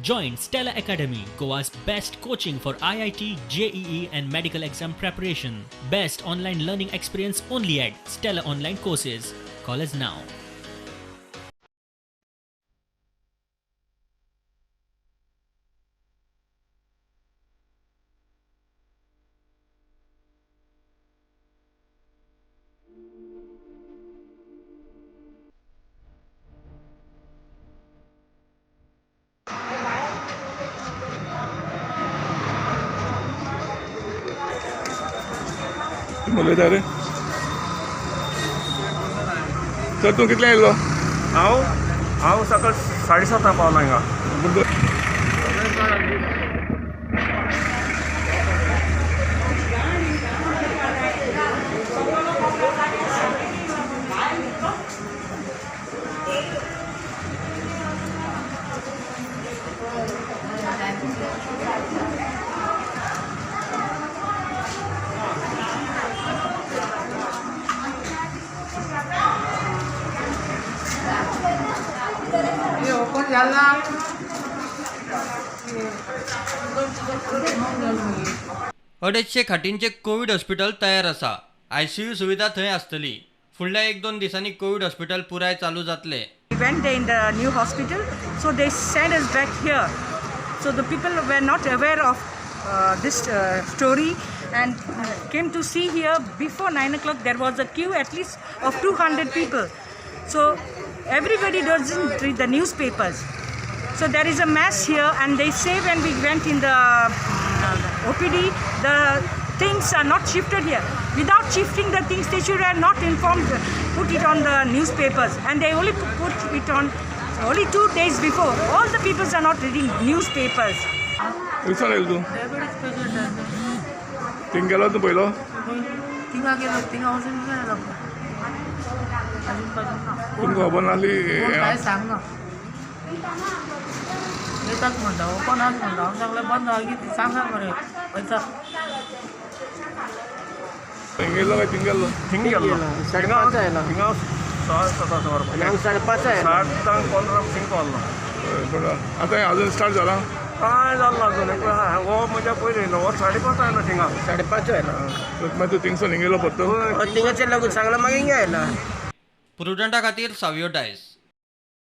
Join Stella Academy, Goa's best coaching for IIT, JEE and medical exam preparation. Best online learning experience only at Stella Online Courses. Call us now. म्हणलं जा रे sir तू कितल्या येयलो हांव सकाळ 7:30 पावला हिंगा अडेचशे खाटींचे Covid hospital तयार आसा. ICU सुविधा थंय आसतली. फुडल्या 1-2 दिसांनी कोविड हॉस्पिटल पुराय चालू जातले. We went there in the new hospital, so they sent us back here. So the people were not aware of this story and came to see here before 9 o'clock. There was a queue at least of 200 people. So everybody doesn't read the newspapers. So there is a mess here, and they say when we went in the OPD, the things are not shifted here. Without shifting the things, they should have not informed, put it on the newspapers, and they only put it on only 2 days before. All the people are not reading newspapers. दिवसाला येईल तू diabetes patient आहे. तीन गेला तू पहिलं तिंगा गेलो तिंगा वचून गेलो तुमकां खबर नासली काय सांग ना येतात म्हणटा ओपन आस म्हणटा हांव सांगलें बंद आहा कितें सांगा मरे वयता थंय गेलो काय तीन गेलो थिंग गेलो 5:30 आयला हिंगा 7:30 वरपा 5:30 आयला 7:15 थिंग पावलो आतां अजून स्टार्ट जाला काय जालें अजून हो म्हज्या पयलीं न्हू हो 5:30 आयलो थिंगा 5:30 आयला मागीर तू थिंगसून हिंग गेलो परतो थिंगाचे लागून सांगला मागीर हिंगा आयला प्रुडंटा खातीर सावियो डायस.